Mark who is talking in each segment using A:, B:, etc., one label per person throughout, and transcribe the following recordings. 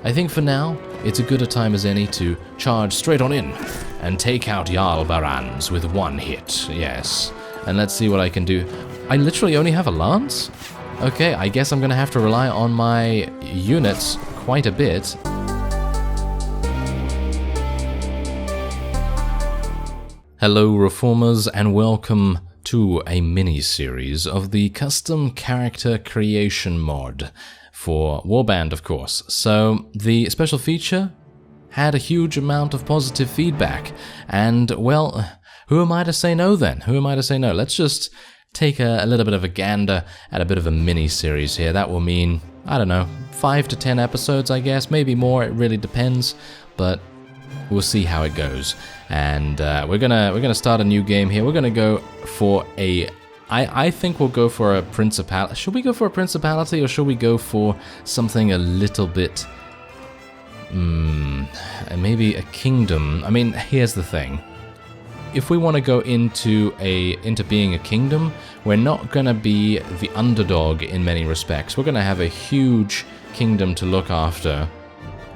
A: I think for now, it's a good a time as any to charge straight on in and take out Jarl Barans with one hit, yes. And let's see what I can do. I literally only have a lance? Okay, I guess I'm gonna have to rely on my units quite a bit. Hello Reformers, and welcome to a mini-series of the custom character creation mod for Warband, of course. So the special feature had a huge amount of positive feedback, and well, who am I to say no then? Who am I to say no? Let's just take a little bit of a gander at a bit of a mini-series here. That will mean, I don't know, 5 to 10 episodes, I guess, maybe more, it really depends, but we'll see how it goes. And we're gonna start a new game here. We're gonna go for a... I think we'll go for a principality. Should we go for a principality, or should we go for something a little bit... maybe a kingdom? I mean, here's the thing. If we want to go into being a kingdom, we're not gonna be the underdog in many respects. We're gonna have a huge kingdom to look after.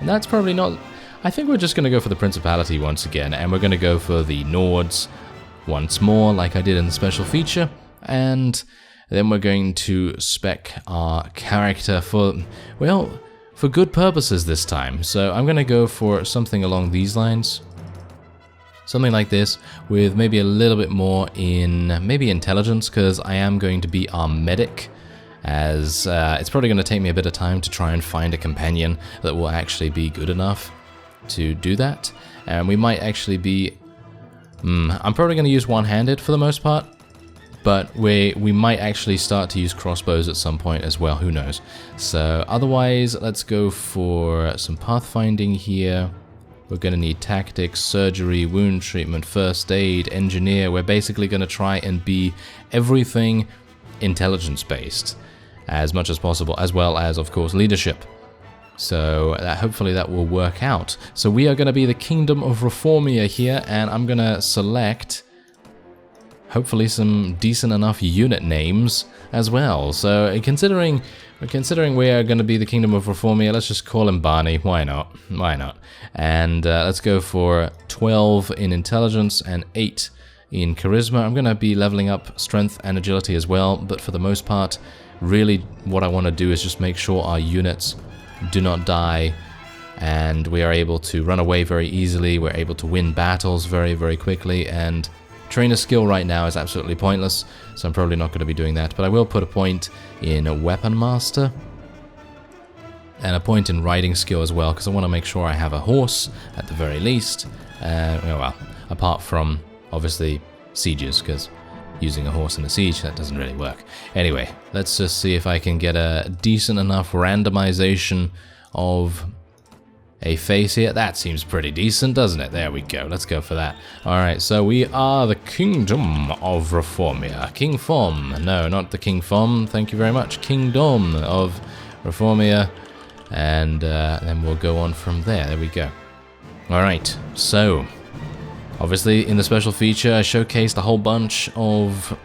A: And that's probably not... I think we're just going to go for the Principality once again, and we're going to go for the Nords once more, like I did in the special feature, and then we're going to spec our character for, well, for good purposes this time. So I'm going to go for something along these lines, something like this, with maybe a little bit more in, maybe intelligence, because I am going to be our medic, as it's probably going to take me a bit of time to try and find a companion that will actually be good enough to do that, and we might actually be... I'm probably going to use one-handed for the most part, but we might actually start to use crossbows at some point as well, who knows. So otherwise, let's go for some pathfinding here. We're going to need tactics, surgery, wound treatment, first aid, engineer. We're basically going to try and be everything intelligence-based as much as possible, as well as, of course, leadership. So hopefully that will work out. So we are going to be the Kingdom of Reformia here, and I'm going to select hopefully some decent enough unit names as well. So considering we are going to be the Kingdom of Reformia, let's just call him Barney. Why not? Why not? And let's go for 12 in intelligence and 8 in charisma. I'm going to be leveling up strength and agility as well, but for the most part, really what I want to do is just make sure our units do not die, and we are able to run away very easily. We're able to win battles very, very quickly, and trainer skill right now is absolutely pointless, so I'm probably not going to be doing that, but I will put a point in a weapon master and a point in riding skill as well, because I want to make sure I have a horse at the very least. Well, apart from obviously sieges, because using a horse in a siege, that doesn't really work. Anyway, let's just see if I can get a decent enough randomization of a face here. That seems pretty decent, doesn't it? There we go. Let's go for that. Alright, so we are the Kingdom of Reformia. King Fom. No, not the King Fom. Thank you very much. Kingdom of Reformia. And then we'll go on from there. There we go. Alright, so... obviously, in the special feature, I showcased a whole bunch of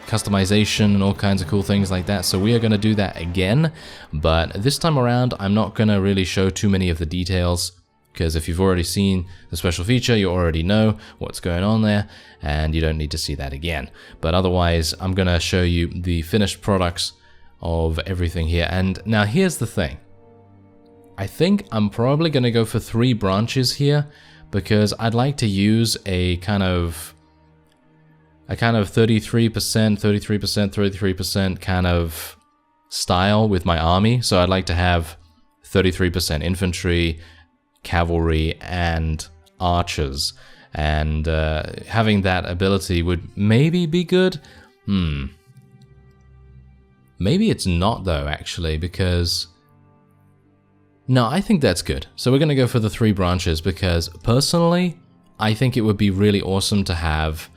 A: customization and all kinds of cool things like that, so we are going to do that again, but this time around, I'm not going to really show too many of the details, because if you've already seen the special feature, you already know what's going on there, and you don't need to see that again. But otherwise, I'm going to show you the finished products of everything here, and now here's the thing. I think I'm probably going to go for 3 branches here, because I'd like to use a kind of 33%, 33% kind of style with my army. So I'd like to have 33% infantry, cavalry, and archers. And having that ability would maybe be good. Maybe it's not though, actually, because... no, I think that's good. So we're going to go for the 3 branches because, personally, I think it would be really awesome to have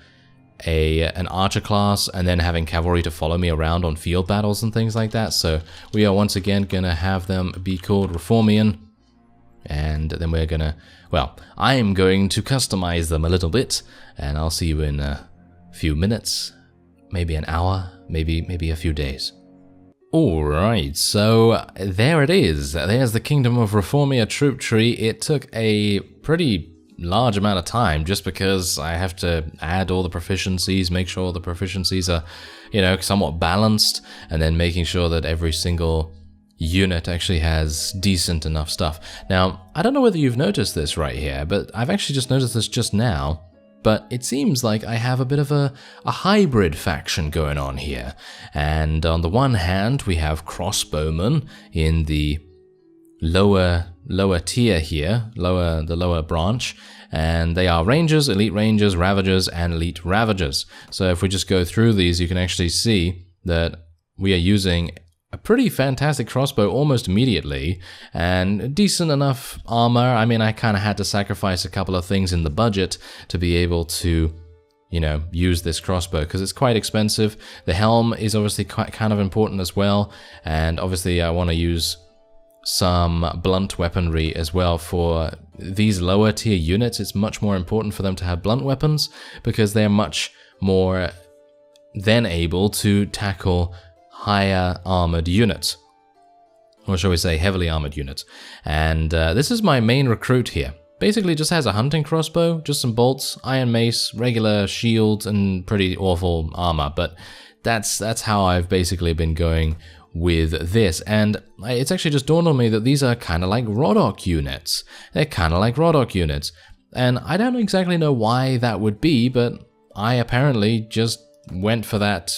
A: an archer class and then having cavalry to follow me around on field battles and things like that. So we are once again going to have them be called Reformian. And then we're going to, well, I'm going to customize them a little bit. And I'll see you in a few minutes, maybe an hour, maybe a few days. Alright, so there it is. There's the Kingdom of Reformia troop tree. It took a pretty large amount of time just because I have to add all the proficiencies, make sure all the proficiencies are, you know, somewhat balanced, and then making sure that every single unit actually has decent enough stuff. Now, I don't know whether you've noticed this right here, but I've actually just noticed this just now. But it seems like I have a bit of a hybrid faction going on here. And on the one hand, we have crossbowmen in the lower tier here, the lower branch, and they are rangers, elite rangers, ravagers, and elite ravagers. So if we just go through these, you can actually see that we are using a pretty fantastic crossbow almost immediately, and decent enough armor. I mean, I kind of had to sacrifice a couple of things in the budget to be able to, you know, use this crossbow, because it's quite expensive. The helm is obviously kind of important as well, and obviously I want to use some blunt weaponry as well. For these lower tier units, it's much more important for them to have blunt weapons, because they're much more then able to tackle higher armored units, or shall we say heavily armored units. And this is my main recruit here. Basically just has a hunting crossbow, just some bolts, iron mace, regular shield, and pretty awful armor. But that's how I've basically been going with this. And it's actually just dawned on me that these are kind of like Rodok units. They're kind of like Rodok units. And I don't exactly know why that would be, but I apparently just went for that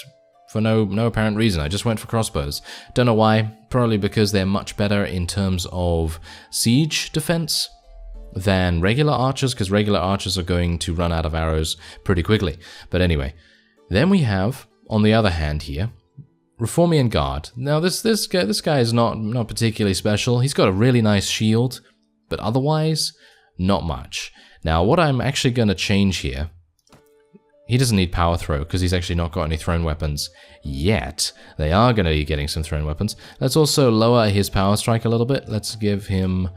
A: for no apparent reason. I just went for crossbows. Don't know why. Probably because they're much better in terms of siege defense than regular archers, because regular archers are going to run out of arrows pretty quickly. But anyway, then we have, on the other hand here, Reformian Guard. Now this guy is not particularly special. He's got a really nice shield, but otherwise, not much. Now what I'm actually going to change here, he doesn't need power throw because he's actually not got any thrown weapons yet. They are going to be getting some thrown weapons. Let's also lower his power strike a little bit. Let's give him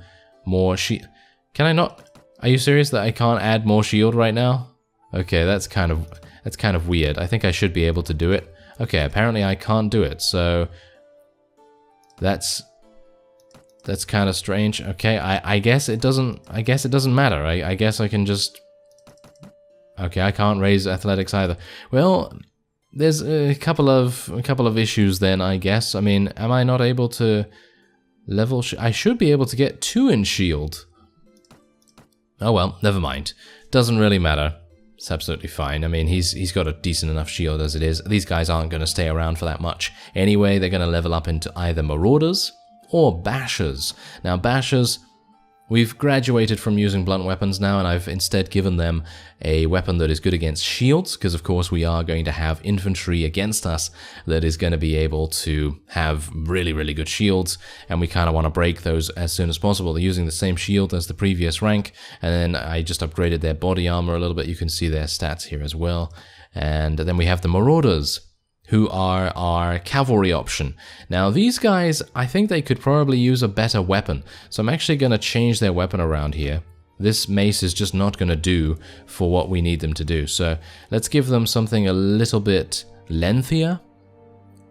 A: more shield. Can I not? Are you serious that I can't add more shield right now? Okay, that's kind of weird. I think I should be able to do it. Okay, apparently I can't do it. So that's kind of strange. Okay, I guess it doesn't matter. I guess I can just. Okay, I can't raise athletics either. Well, there's a couple of issues then, I guess. I mean, am I not able to level? I should be able to get 2 in shield. Oh well, never mind. Doesn't really matter. It's absolutely fine. I mean, he's got a decent enough shield as it is. These guys aren't going to stay around for that much. Anyway, they're going to level up into either Marauders or Bashers. Now, Bashers, we've graduated from using blunt weapons now, and I've instead given them a weapon that is good against shields, because of course we are going to have infantry against us that is going to be able to have really, really good shields, and we kind of want to break those as soon as possible. They're using the same shield as the previous rank, and then I just upgraded their body armor a little bit. You can see their stats here as well. And then we have the Marauders, who are our cavalry option. Now these guys, I think they could probably use a better weapon, so I'm actually going to change their weapon around here. This mace is just not going to do for what we need them to do, so let's give them something a little bit lengthier,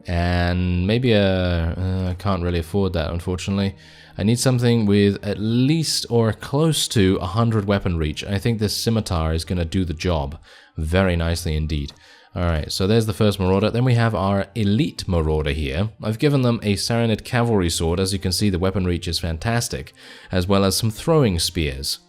A: and maybe I can't really afford that, unfortunately. I need something with at least or close to 100 weapon reach. I think this scimitar is going to do the job very nicely indeed. Alright, so there's the first Marauder. Then we have our Elite Marauder here. I've given them a Saronid Cavalry Sword. As you can see, the weapon reach is fantastic, as well as some throwing spears.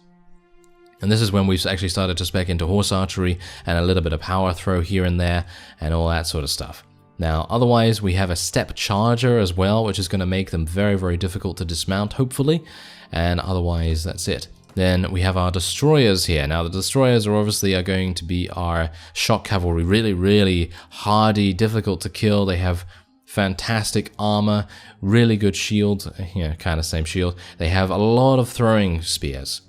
A: And this is when we've actually started to spec into horse archery and a little bit of power throw here and there and all that sort of stuff. Now, otherwise, we have a Step Charger as well, which is going to make them very, very difficult to dismount, hopefully. And otherwise, that's it. Then we have our destroyers here. Now the destroyers are obviously going to be our shock cavalry, really, really hardy, difficult to kill. They have fantastic armor, really good shield, kind of same shield. They have a lot of throwing spears.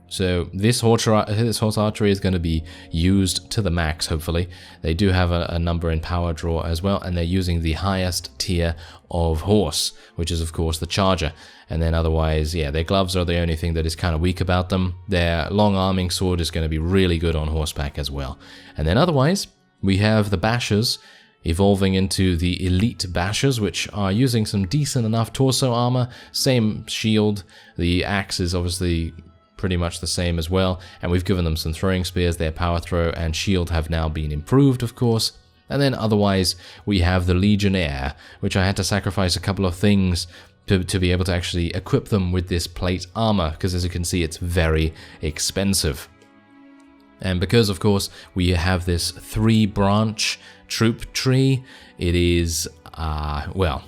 A: So this horse archery is going to be used to the max, hopefully. They do have a number in power draw as well, and they're using the highest tier of horse, which is of course the charger. And then otherwise, yeah, their gloves are the only thing that is kind of weak about them. Their long arming sword is going to be really good on horseback as well. And then otherwise, we have the Bashers evolving into the elite bashers, which are using some decent enough torso armor, same shield. The axe is obviously pretty much the same as well, and we've given them some throwing spears. Their power throw and shield have now been improved, of course. And then otherwise, we have the Legionnaire, which I had to sacrifice a couple of things to be able to actually equip them with this plate armor, because as you can see, it's very expensive. And because, of course, we have this 3-branch troop tree, it is, well,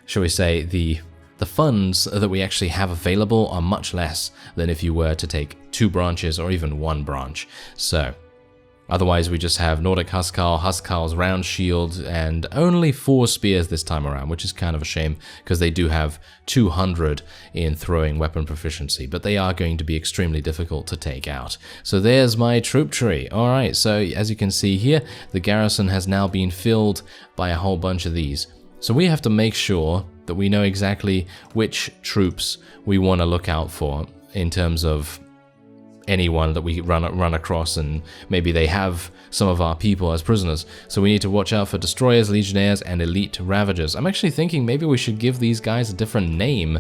A: shall we say, the funds that we actually have available are much less than if you were to take 2 branches or even 1 branch. So, otherwise we just have Nordic Huscarl, Huscarl's round shield, and only 4 spears this time around, which is kind of a shame because they do have 200 in throwing weapon proficiency, but they are going to be extremely difficult to take out. So there's my troop tree. Alright, so as you can see here, the garrison has now been filled by a whole bunch of these. So we have to make sure that we know exactly which troops we want to look out for in terms of anyone that we run across, and maybe they have some of our people as prisoners. So we need to watch out for destroyers, legionnaires, and elite ravagers. I'm actually thinking maybe we should give these guys a different name,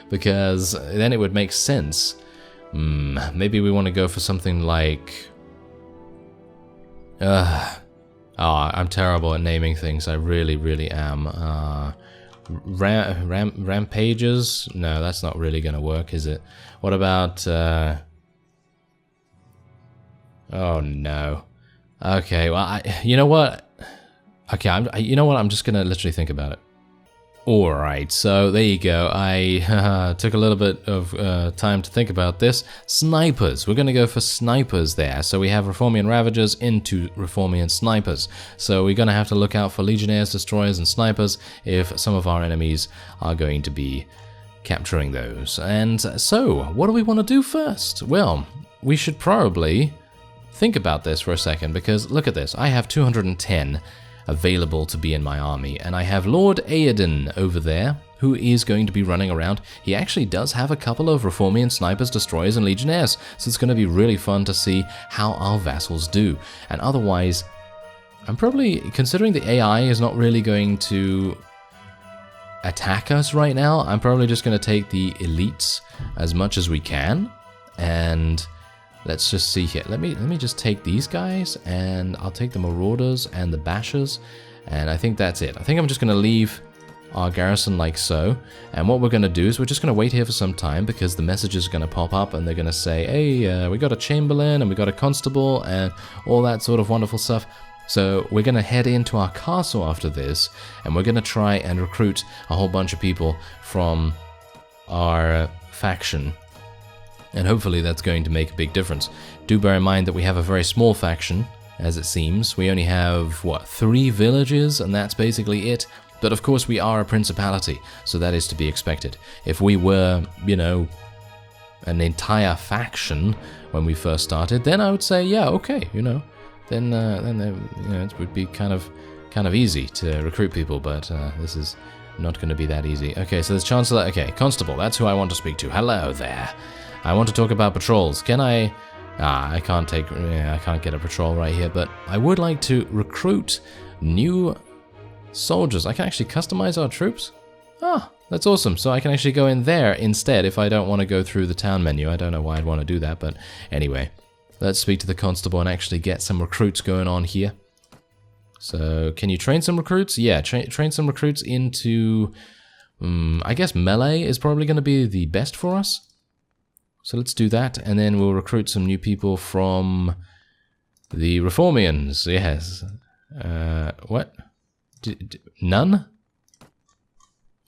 A: because then it would make sense. Maybe we want to go for something like... I'm terrible at naming things. I really am. Rampages? No, that's not really going to work, is it? What about... Oh no. Okay, well, you know what? Okay, you know what? I'm just gonna literally think about it. Alright, so there you go. I took a little bit of time to think about this. Snipers. We're gonna go for snipers there. So we have Reformian Ravagers into Reformian Snipers. So we're gonna have to look out for Legionnaires, Destroyers, and Snipers if some of our enemies are going to be capturing those. And so, what do we want to do first? Well, we should probably... think about this for a second, because look at this. I have 210 available to be in my army, and I have Lord Aedan over there, who is going to be running around. He actually does have a couple of Reformian snipers, destroyers, and legionnaires, so it's going to be really fun to see how our vassals do. And otherwise, I'm probably, considering the AI is not really going to attack us right now, I'm probably just going to take the elites as much as we can, and... let's just see here. Let me just take these guys, and I'll take the Marauders and the Bashers, and I think that's it. I think I'm just going to leave our garrison like so, and what we're going to do is we're just going to wait here for some time, because the messages are going to pop up, and they're going to say, hey, we got a Chamberlain, and we got a Constable, and all that sort of wonderful stuff. So we're going to head into our castle after this, and we're going to try and recruit a whole bunch of people from our faction. And hopefully that's going to make a big difference. Do bear in mind that we have a very small faction, as it seems. We only have, what, 3 villages, and that's basically it. But of course we are a principality, so that is to be expected. If we were, you know, an entire faction when we first started, then I would say, yeah, okay, you know. Then you know, it would be kind of easy to recruit people, but this is not going to be that easy. Okay, so there's Chancellor. Okay, Constable, that's who I want to speak to. Hello there. I want to talk about patrols. Can I... I can't get a patrol right here, but I would like to recruit new soldiers. I can actually customize our troops. Ah, that's awesome. So I can actually go in there instead if I don't want to go through the town menu. I don't know why I'd want to do that, but anyway. Let's speak to the constable and actually get some recruits going on here. So, can you train some recruits? Yeah, train some recruits into... I guess melee is probably going to be the best for us. So let's do that, and then we'll recruit some new people from the Reformians. Yes. What? None?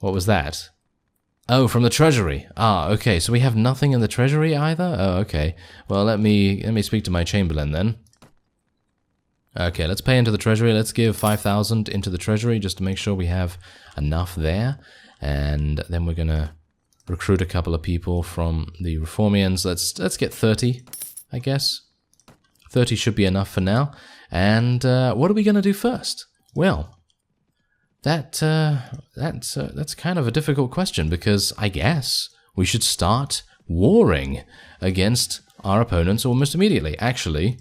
A: What was that? Oh, from the treasury. Ah, okay. So we have nothing in the treasury either? Oh, okay. Well, let me speak to my chamberlain then. Okay, let's pay into the treasury. Let's give 5,000 into the treasury just to make sure we have enough there, and then we're gonna recruit a couple of people from the Reformians. Let's get 30, I guess. 30 should be enough for now. And what are we going to do first? Well, that's kind of a difficult question, because I guess we should start warring against our opponents almost immediately. Actually,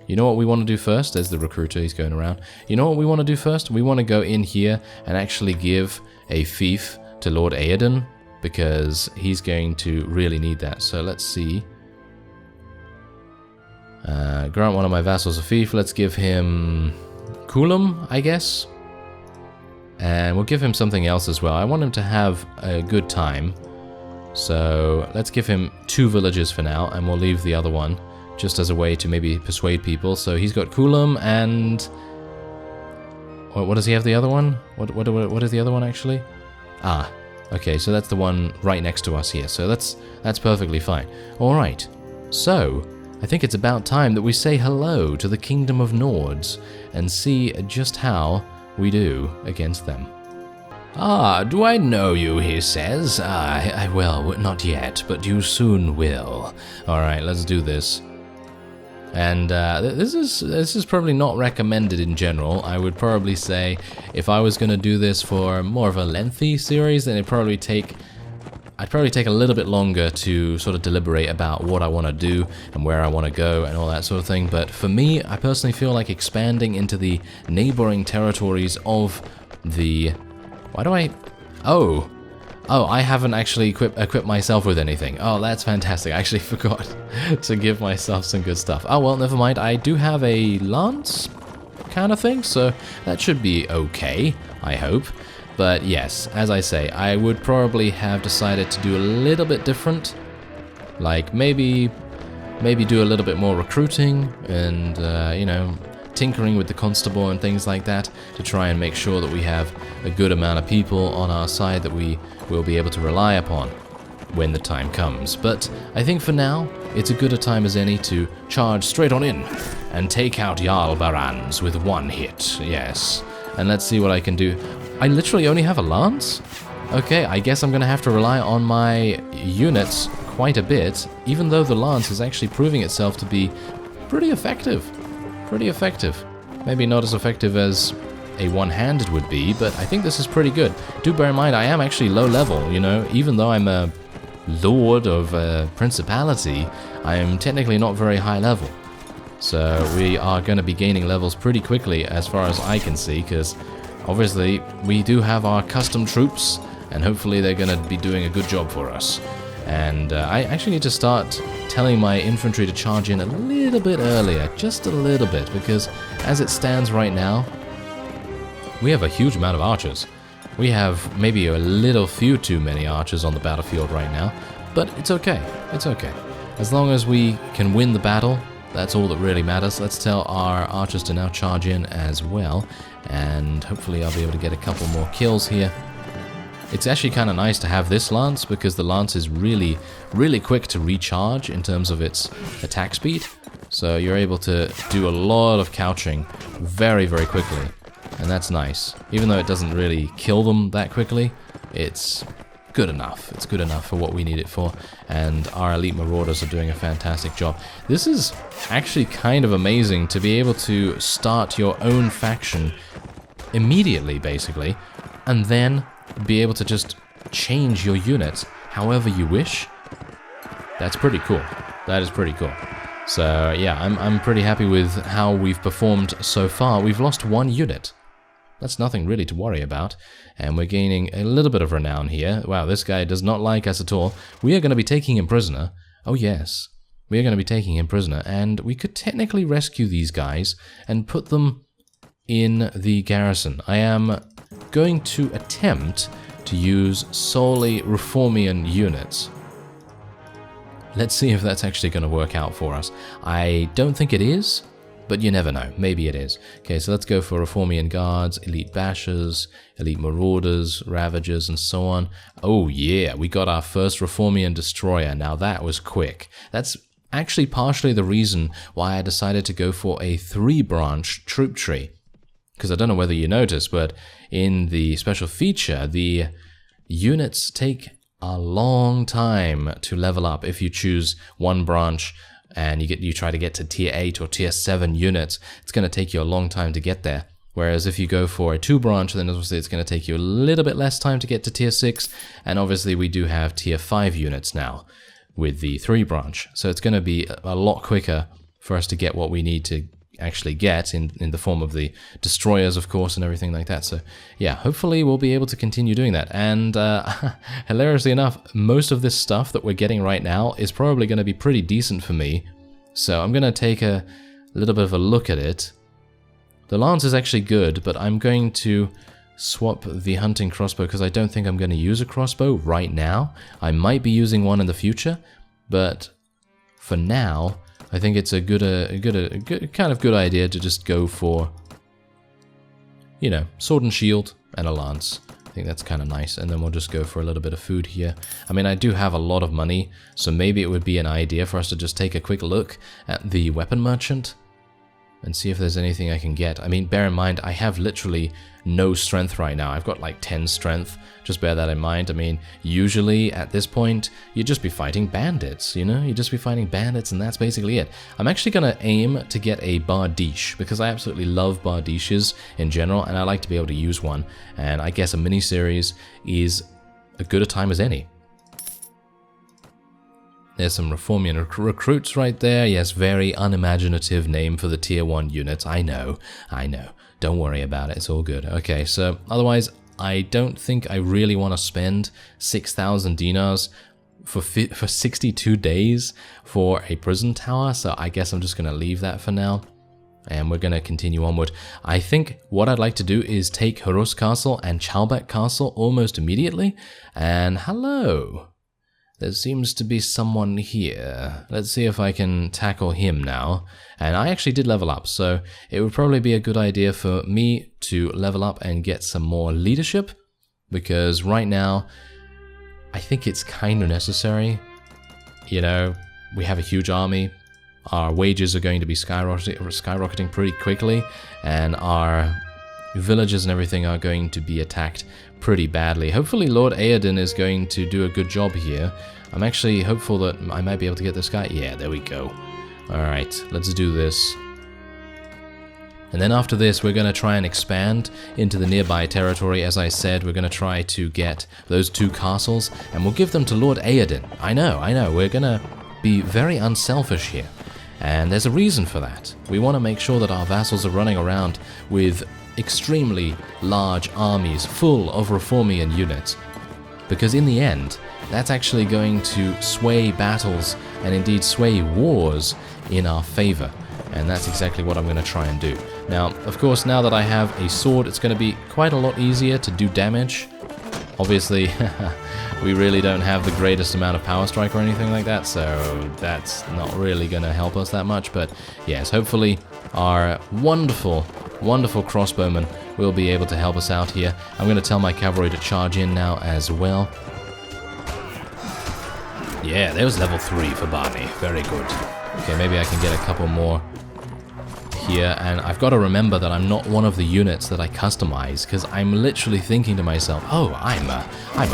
A: You know what we want to do first? There's the recruiter, he's going around. You know what we want to do first? We want to go in here and actually give a fief to Lord Aedan, because he's going to really need that. So let's see. Grant one of my vassals a fief. Let's give him Coulomb, I guess. And we'll give him something else as well. I want him to have a good time. So let's give him 2 villages for now, and we'll leave the other one just as a way to maybe persuade people. So he's got Coulomb and... What does he have the other one? What is the other one actually? Ah, okay, so that's the one right next to us here. So that's perfectly fine. Alright, so I think it's about time that we say hello to the Kingdom of Nords and see just how we do against them. Ah, do I know you, he says. Well, not yet, but you soon will. Alright, let's do this. And this is probably not recommended in general. I would probably say if I was going to do this for more of a lengthy series, then I'd probably take a little bit longer to sort of deliberate about what I want to do and where I want to go and all that sort of thing. But for me, I personally feel like expanding into the neighboring territories of the... Why do I... Oh, I haven't actually equipped myself with anything. Oh, that's fantastic. I actually forgot to give myself some good stuff. Oh, well, never mind. I do have a lance kind of thing, so that should be okay, I hope. But yes, as I say, I would probably have decided to do a little bit different. Like, maybe do a little bit more recruiting and, you know, tinkering with the constable and things like that to try and make sure that we have a good amount of people on our side that we will be able to rely upon when the time comes. But I think for now, it's as good a time as any to charge straight on in and take out Jarl Barans with 1 hit, yes. And let's see what I can do. I literally only have a lance? Okay, I guess I'm going to have to rely on my units quite a bit, even though the lance is actually proving itself to be pretty effective. Pretty effective. Maybe not as effective as a one-handed would be, but I think this is pretty good. Do bear in mind, I am actually low level, you know, even though I'm a lord of a principality, I am technically not very high level. So we are going to be gaining levels pretty quickly as far as I can see, because obviously we do have our custom troops, and hopefully they're going to be doing a good job for us. And I actually need to start telling my infantry to charge in a little bit earlier, just a little bit, because as it stands right now, we have a huge amount of archers. We have maybe a little few too many archers on the battlefield right now, but it's okay, it's okay. As long as we can win the battle, that's all that really matters. Let's tell our archers to now charge in as well, and hopefully I'll be able to get a couple more kills here. It's actually kind of nice to have this lance, because the lance is really, really quick to recharge in terms of its attack speed. So you're able to do a lot of couching very, very quickly. And that's nice. Even though it doesn't really kill them that quickly, it's good enough. It's good enough for what we need it for. And our elite Marauders are doing a fantastic job. This is actually kind of amazing to be able to start your own faction immediately, basically, and then be able to just change your units however you wish. That's pretty cool. That is pretty cool. So yeah, I'm pretty happy with how we've performed so far. We've lost 1 unit. That's nothing really to worry about. And we're gaining a little bit of renown here. Wow, this guy does not like us at all. We are going to be taking him prisoner. Oh yes, we are going to be taking him prisoner. And we could technically rescue these guys and put them in the garrison. I am going to attempt to use solely Reformian units. Let's see if that's actually going to work out for us. I don't think it is, but you never know. Maybe it is. Okay, so let's go for Reformian Guards, Elite Bashers, Elite Marauders, Ravagers, and so on. Oh yeah, we got our first Reformian Destroyer. Now that was quick. That's actually partially the reason why I decided to go for a 3-branch troop tree. Because I don't know whether you noticed, but in the special feature, the units take a long time to level up. If you choose 1 branch and you try to get to tier 8 or tier 7 units, it's going to take you a long time to get there. Whereas if you go for a 2-branch, then obviously it's going to take you a little bit less time to get to tier 6. And obviously we do have tier 5 units now with the 3-branch. So it's going to be a lot quicker for us to get what we need to actually get in the form of the destroyers, of course, and everything like that. So yeah, hopefully we'll be able to continue doing that. And hilariously enough, most of this stuff that we're getting right now is probably going to be pretty decent for me. So I'm going to take a little bit of a look at it. The lance is actually good, but I'm going to swap the hunting crossbow because I don't think I'm going to use a crossbow right now. I might be using one in the future, but for now, I think it's a good idea to just go for, you know, sword and shield and a lance. I think that's kind of nice, and then we'll just go for a little bit of food here. I mean, I do have a lot of money, so maybe it would be an idea for us to just take a quick look at the weapon merchant and see if there's anything I can get. I mean, bear in mind, I have literally no strength right now. I've got like 10 strength. Just bear that in mind. I mean, usually at this point, you'd just be fighting bandits, you know? You'd just be fighting bandits, and that's basically it. I'm actually going to aim to get a bardiche, because I absolutely love bardiches in general, and I like to be able to use one. And I guess a mini-series is as good a time as any. There's some Reformian recruits right there. Yes, very unimaginative name for the tier 1 units. I know. Don't worry about it. It's all good. Okay, so otherwise, I don't think I really want to spend 6,000 dinars for 62 days for a prison tower. So I guess I'm just going to leave that for now. And we're going to continue onward. I think what I'd like to do is take Fyhrr Castle and Chalbeck Castle almost immediately. And hello. There seems to be someone here. Let's see if I can tackle him now. And I actually did level up, so it would probably be a good idea for me to level up and get some more leadership, because right now, I think it's kind of necessary. You know, we have a huge army. Our wages are going to be skyrocketing pretty quickly, and our villages and everything are going to be attacked pretty badly. Hopefully Lord Aodin is going to do a good job here. I'm actually hopeful that I might be able to get this guy. Yeah, there we go. Alright, let's do this. And then after this, we're going to try and expand into the nearby territory. As I said, we're going to try to get those 2 castles, and we'll give them to Lord Aodin. I know, we're going to be very unselfish here. And there's a reason for that. We want to make sure that our vassals are running around with extremely large armies full of Reformian units, because in the end, that's actually going to sway battles and indeed sway wars in our favor, and that's exactly what I'm going to try and do. Now, of course, now that I have a sword, it's going to be quite a lot easier to do damage. Obviously, we really don't have the greatest amount of power strike or anything like that, so that's not really going to help us that much, but yes, hopefully our wonderful crossbowmen will be able to help us out here. I'm going to tell my cavalry to charge in now as well. Yeah, there's level 3 for Barney. Very good. Okay, maybe I can get a couple more here, and I've got to remember that I'm not one of the units that I customize, because I'm literally thinking to myself, oh, I'm a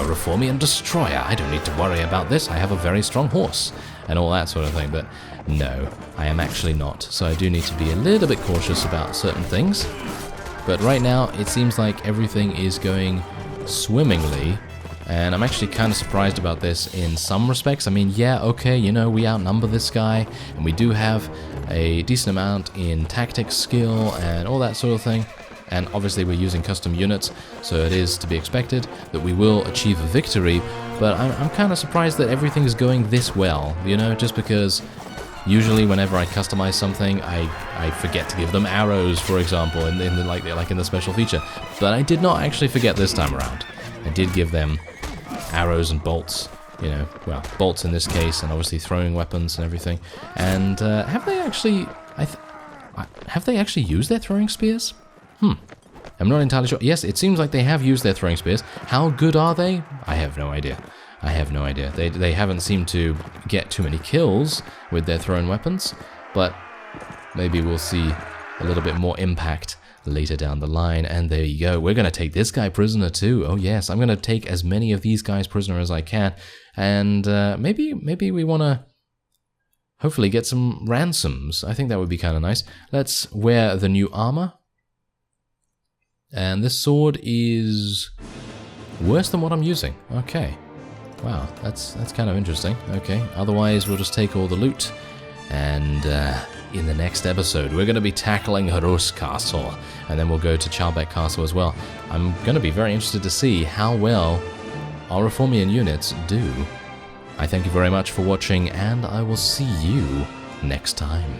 A: Reformian destroyer. I don't need to worry about this. I have a very strong horse, and all that sort of thing, but no, I am actually not. So I do need to be a little bit cautious about certain things. But right now, it seems like everything is going swimmingly, and I'm actually kind of surprised about this in some respects. I mean, yeah, okay, you know, we outnumber this guy, and we do have a decent amount in tactics skill and all that sort of thing. And obviously we're using custom units, so it is to be expected that we will achieve a victory, but I'm kind of surprised that everything is going this well, you know, just because usually whenever I customize something, I forget to give them arrows, for example, in the special feature. But I did not actually forget this time around. I did give them arrows and bolts, you know, well, bolts in this case, and obviously throwing weapons and everything. And have they actually used their throwing spears? I'm not entirely sure. Yes, it seems like they have used their throwing spears. How good are they? I have no idea. They haven't seemed to get too many kills with their thrown weapons, but maybe we'll see a little bit more impact later down the line. And there you go. We're going to take this guy prisoner too. Oh yes, I'm going to take as many of these guys prisoner as I can. And maybe we want to hopefully get some ransoms. I think that would be kind of nice. Let's wear the new armor. And this sword is worse than what I'm using. Okay. Wow, that's kind of interesting. Okay, otherwise we'll just take all the loot and in the next episode. We're going to be tackling Fyhrr Castle, and then we'll go to Beeck Castle as well. I'm going to be very interested to see how well our Reformian units do. I thank you very much for watching, and I will see you next time.